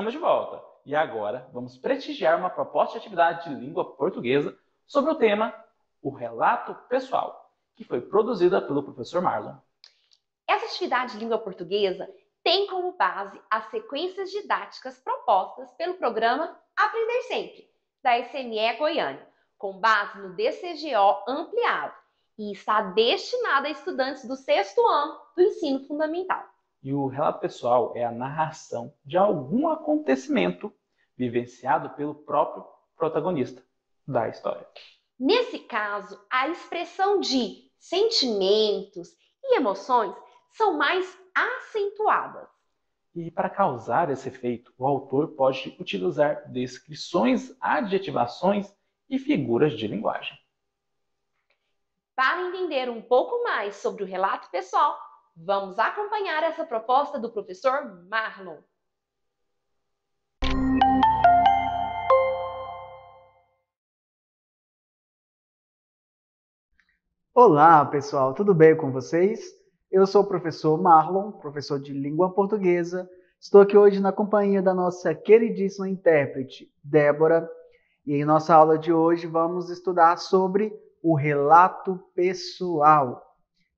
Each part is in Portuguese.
Estamos de volta e agora vamos prestigiar uma proposta de atividade de língua portuguesa sobre o tema o relato pessoal, que foi produzida pelo professor Marlon. Essa atividade de língua portuguesa tem como base as sequências didáticas propostas pelo programa Aprender Sempre, da SME Goiânia, com base no DCGO ampliado, e está destinada a estudantes do 6º ano do ensino fundamental. E o relato pessoal é a narração de algum acontecimento vivenciado pelo próprio protagonista da história. Nesse caso, a expressão de sentimentos e emoções são mais acentuadas. E para causar esse efeito, o autor pode utilizar descrições, adjetivações e figuras de linguagem. Para entender um pouco mais sobre o relato pessoal, vamos acompanhar essa proposta do professor Marlon. Olá, pessoal, tudo bem com vocês? Eu sou o professor Marlon, professor de língua portuguesa. Estou aqui hoje na companhia da nossa queridíssima intérprete, Débora. E em nossa aula de hoje vamos estudar sobre o relato pessoal.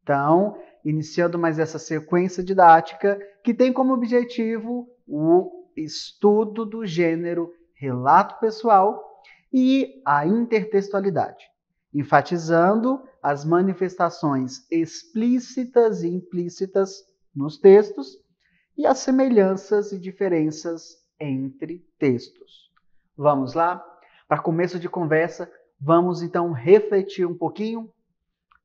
Então, iniciando mais essa sequência didática que tem como objetivo o estudo do gênero relato pessoal e a intertextualidade, enfatizando as manifestações explícitas e implícitas nos textos e as semelhanças e diferenças entre textos. Vamos lá? Para começo de conversa, vamos então refletir um pouquinho?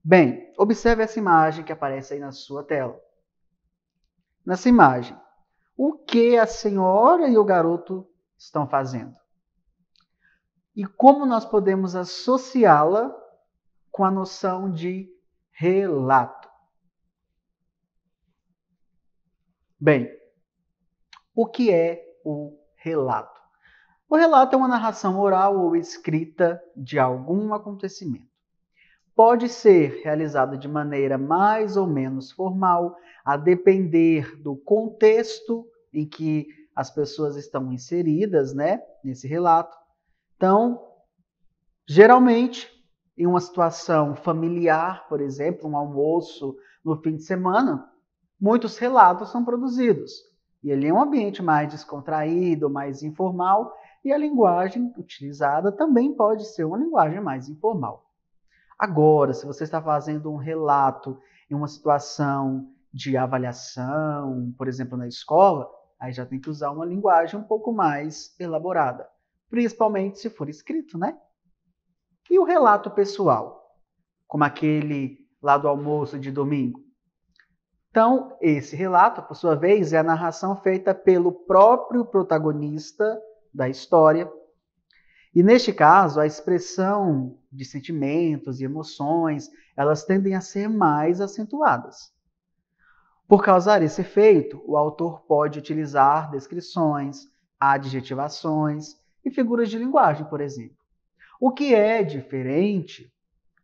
Bem, observe essa imagem que aparece aí na sua tela. Nessa imagem, o que a senhora e o garoto estão fazendo? E como nós podemos associá-la com a noção de relato? Bem, o que é o relato? O relato é uma narração oral ou escrita de algum acontecimento. Pode ser realizado de maneira mais ou menos formal, a depender do contexto em que as pessoas estão inseridas, nesse relato. Então, geralmente, em uma situação familiar, por exemplo, um almoço no fim de semana, muitos relatos são produzidos. E ali é um ambiente mais descontraído, mais informal, e a linguagem utilizada também pode ser uma linguagem mais informal. Agora, se você está fazendo um relato em uma situação de avaliação, por exemplo, na escola, aí já tem que usar uma linguagem um pouco mais elaborada, principalmente se for escrito, E o relato pessoal, como aquele lá do almoço de domingo? Então, esse relato, por sua vez, é a narração feita pelo próprio protagonista da história. E neste caso, a expressão de sentimentos e emoções, elas tendem a ser mais acentuadas. Por causar esse efeito, o autor pode utilizar descrições, adjetivações e figuras de linguagem, por exemplo. O que é diferente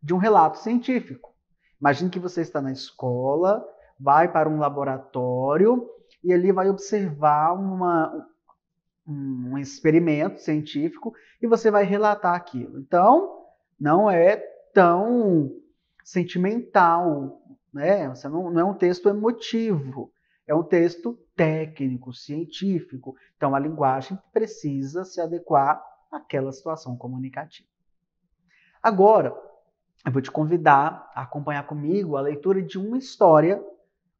de um relato científico. Imagine que você está na escola, vai para um laboratório e ali vai observar um experimento científico e você vai relatar aquilo. Então, não é tão sentimental, não é um texto emotivo, é um texto técnico, científico. Então, a linguagem precisa se adequar àquela situação comunicativa. Agora, eu vou te convidar a acompanhar comigo a leitura de uma história,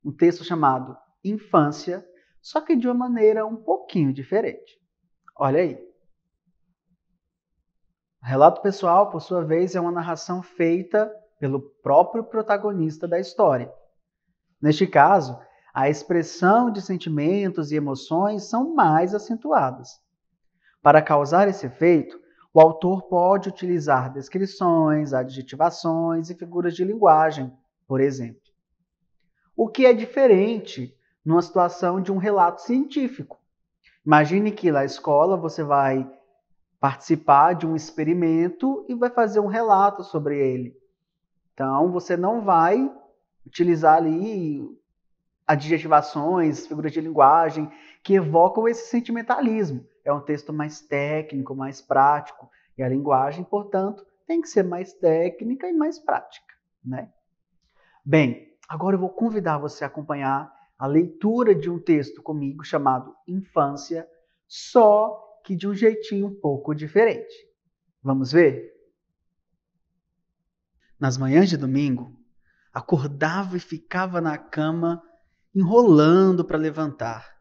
um texto chamado Infância, só que de uma maneira um pouquinho diferente. Olha aí. O relato pessoal, por sua vez, é uma narração feita pelo próprio protagonista da história. Neste caso, a expressão de sentimentos e emoções são mais acentuadas. Para causar esse efeito, o autor pode utilizar descrições, adjetivações e figuras de linguagem, por exemplo. O que é diferente numa situação de um relato científico. Imagine que na escola você vai participar de um experimento e vai fazer um relato sobre ele. Então, você não vai utilizar ali adjetivações, figuras de linguagem que evocam esse sentimentalismo. É um texto mais técnico, mais prático, e a linguagem, portanto, tem que ser mais técnica e mais prática, né? Bem, agora eu vou convidar você a acompanhar a leitura de um texto comigo chamado Infância, só que de um jeitinho um pouco diferente. Vamos ver? Nas manhãs de domingo, acordava e ficava na cama enrolando para levantar.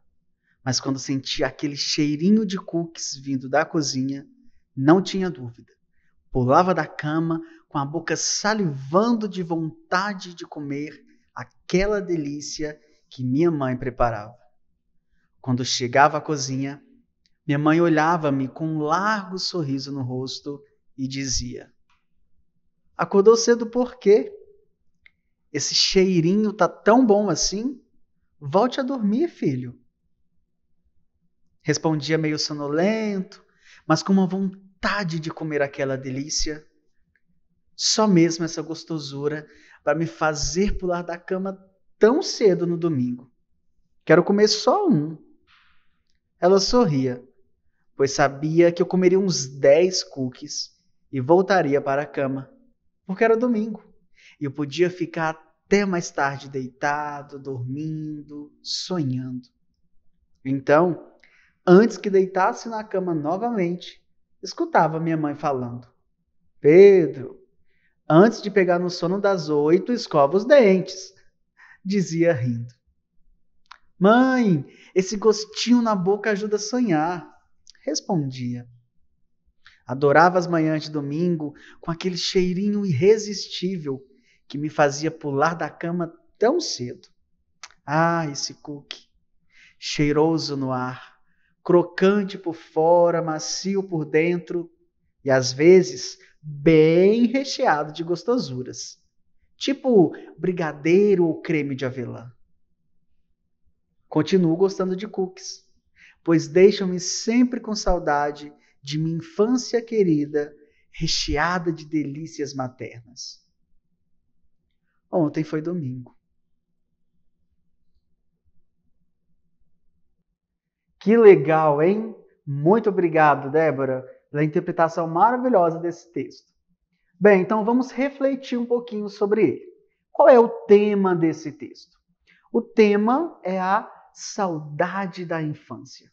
Mas quando sentia aquele cheirinho de cookies vindo da cozinha, não tinha dúvida. Pulava da cama com a boca salivando de vontade de comer aquela delícia que minha mãe preparava. Quando chegava à cozinha, minha mãe olhava-me com um largo sorriso no rosto e dizia: "Acordou cedo por quê? Esse cheirinho tá tão bom assim? Volte a dormir, filho." Respondia meio sonolento, mas com uma vontade de comer aquela delícia. Só mesmo essa gostosura para me fazer pular da cama tão cedo no domingo. Quero comer só um. Ela sorria, pois sabia que eu comeria uns 10 cookies e voltaria para a cama, porque era domingo e eu podia ficar até mais tarde deitado, dormindo, sonhando. Então, antes que deitasse na cama novamente, escutava minha mãe falando: "Pedro, antes de pegar no sono das 8, escova os dentes", dizia rindo. "Mãe, esse gostinho na boca ajuda a sonhar", respondia. Adorava as manhãs de domingo com aquele cheirinho irresistível que me fazia pular da cama tão cedo. Ah, esse cookie, cheiroso no ar, crocante por fora, macio por dentro e às vezes bem recheado de gostosuras, tipo brigadeiro ou creme de avelã. Continuo gostando de cookies, pois deixam-me sempre com saudade de minha infância querida, recheada de delícias maternas. Ontem foi domingo. Que legal, hein? Muito obrigado, Débora, pela interpretação maravilhosa desse texto. Bem, então vamos refletir um pouquinho sobre ele. Qual é o tema desse texto? O tema é a saudade da infância.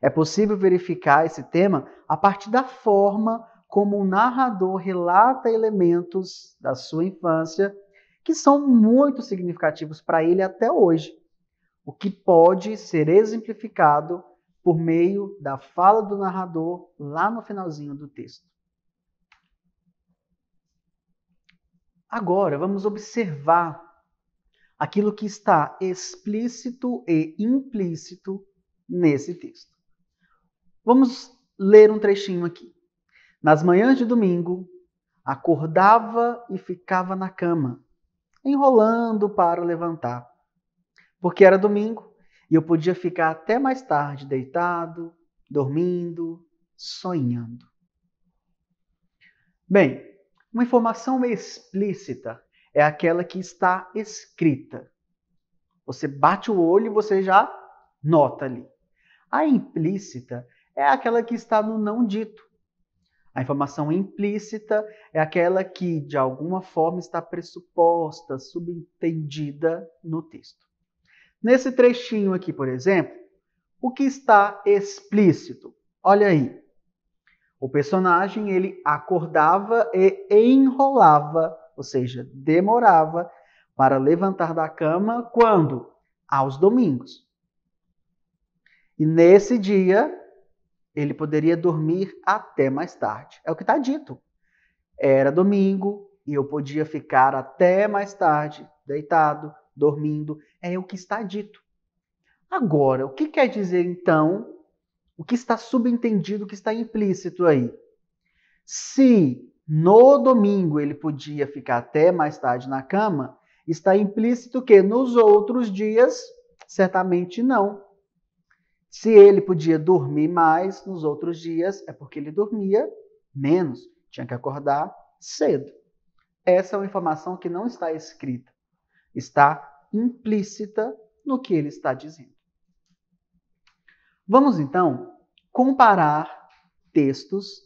É possível verificar esse tema a partir da forma como o narrador relata elementos da sua infância que são muito significativos para ele até hoje, o que pode ser exemplificado por meio da fala do narrador lá no finalzinho do texto. Agora, vamos observar aquilo que está explícito e implícito nesse texto. Vamos ler um trechinho aqui. Nas manhãs de domingo, acordava e ficava na cama, enrolando para levantar, porque era domingo e eu podia ficar até mais tarde deitado, dormindo, sonhando. Bem, uma informação explícita é aquela que está escrita. Você bate o olho e você já nota ali. A implícita é aquela que está no não dito. A informação implícita é aquela que, de alguma forma, está pressuposta, subentendida no texto. Nesse trechinho aqui, por exemplo, o que está explícito? Olha aí. O personagem, ele acordava e enrolava, ou seja, demorava para levantar da cama quando? Aos domingos. E nesse dia, ele poderia dormir até mais tarde. É o que está dito. Era domingo e eu podia ficar até mais tarde, deitado, dormindo. É o que está dito. Agora, o que quer dizer então? O que está subentendido, o que está implícito aí? Se no domingo ele podia ficar até mais tarde na cama, está implícito que nos outros dias, certamente não. Se ele podia dormir mais nos outros dias, é porque ele dormia menos, tinha que acordar cedo. Essa é uma informação que não está escrita, está implícita no que ele está dizendo. Vamos, então, comparar textos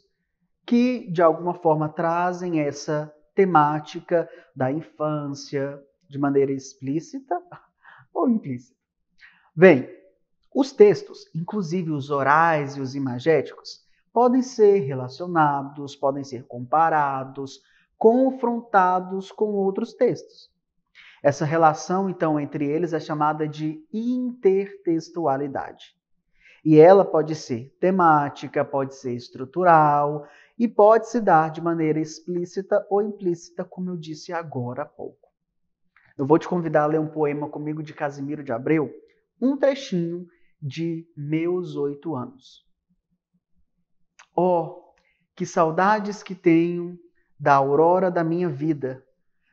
que, de alguma forma, trazem essa temática da infância de maneira explícita ou implícita. Bem, os textos, inclusive os orais e os imagéticos, podem ser relacionados, podem ser comparados, confrontados com outros textos. Essa relação, então, entre eles é chamada de intertextualidade. E ela pode ser temática, pode ser estrutural e pode se dar de maneira explícita ou implícita, como eu disse agora há pouco. Eu vou te convidar a ler um poema comigo de Casimiro de Abreu, um trechinho de Meus 8 anos. Oh, que saudades que tenho da aurora da minha vida,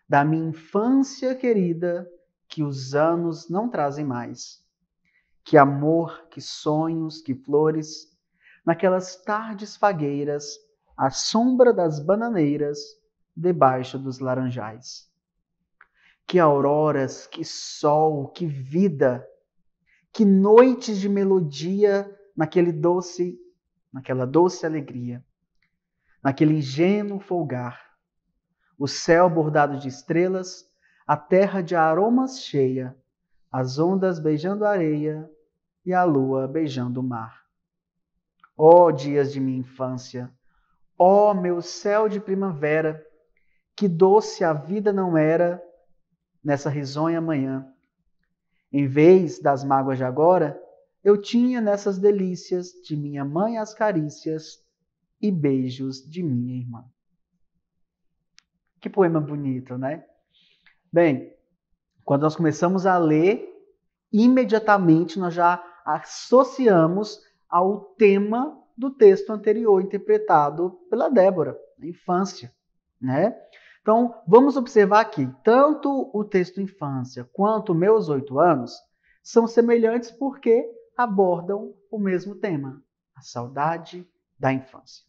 da minha infância querida, que os anos não trazem mais. Que amor, que sonhos, que flores, naquelas tardes fagueiras, à sombra das bananeiras, debaixo dos laranjais. Que auroras, que sol, que vida, que noites de melodia naquela doce alegria, naquele ingênuo folgar, o céu bordado de estrelas, a terra de aromas cheia, as ondas beijando a areia e a lua beijando o mar. Ó dias de minha infância, ó meu céu de primavera, que doce a vida não era nessa risonha manhã. Em vez das mágoas de agora, eu tinha nessas delícias de minha mãe as carícias e beijos de minha irmã. Que poema bonito, né? Bem, quando nós começamos a ler, imediatamente nós já associamos ao tema do texto anterior, interpretado pela Débora, a infância, né? Então, vamos observar aqui, tanto o texto Infância quanto Meus 8 anos são semelhantes porque abordam o mesmo tema, a saudade da infância.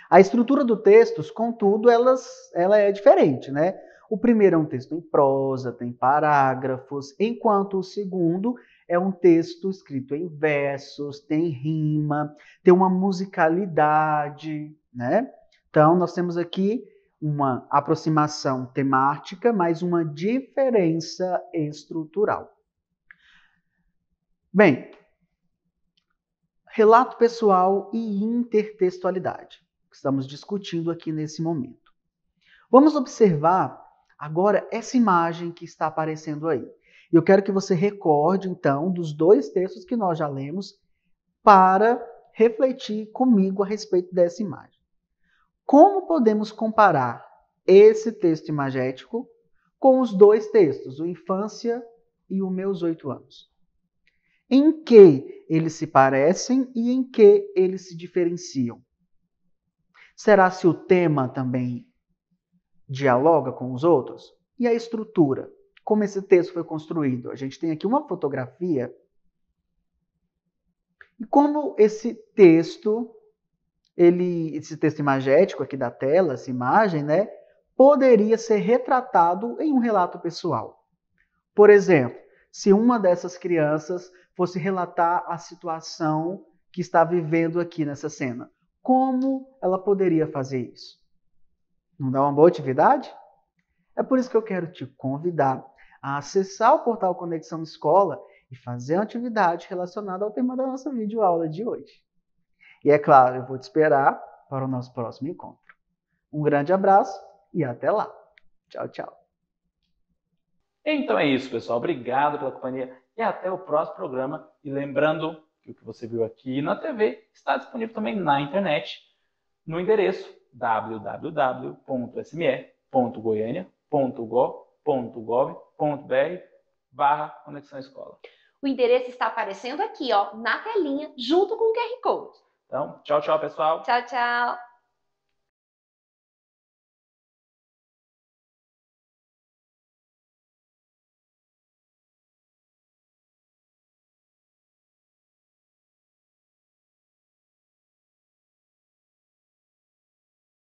A estrutura do texto, contudo, ela é diferente, né? O primeiro é um texto em prosa, tem parágrafos, enquanto o segundo é um texto escrito em versos, tem rima, tem uma musicalidade, né? Então, nós temos aqui uma aproximação temática, mas uma diferença estrutural. Bem, relato pessoal e intertextualidade, que estamos discutindo aqui nesse momento. Vamos observar agora essa imagem que está aparecendo aí. Eu quero que você recorde, então, dos dois textos que nós já lemos para refletir comigo a respeito dessa imagem. Como podemos comparar esse texto imagético com os dois textos, o Infância e o Meus 8 anos? Em que eles se parecem e em que eles se diferenciam? Será se o tema também dialoga com os outros? E a estrutura? Como esse texto foi construído? A gente tem aqui uma fotografia. E como esse texto imagético aqui da tela, essa imagem, né, poderia ser retratado em um relato pessoal. Por exemplo, se uma dessas crianças fosse relatar a situação que está vivendo aqui nessa cena, como ela poderia fazer isso? Não dá uma boa atividade? É por isso que eu quero te convidar a acessar o portal Conexão Escola e fazer uma atividade relacionada ao tema da nossa videoaula de hoje. E é claro, eu vou te esperar para o nosso próximo encontro. Um grande abraço e até lá. Tchau, tchau. Então é isso, pessoal. Obrigado pela companhia e até o próximo programa. E lembrando que o que você viu aqui na TV está disponível também na internet, no endereço www.sme.goiania.gov.br/Conexão Escola. O endereço está aparecendo aqui, ó, na telinha, junto com o QR Code. Então, tchau, tchau, pessoal. Tchau, tchau.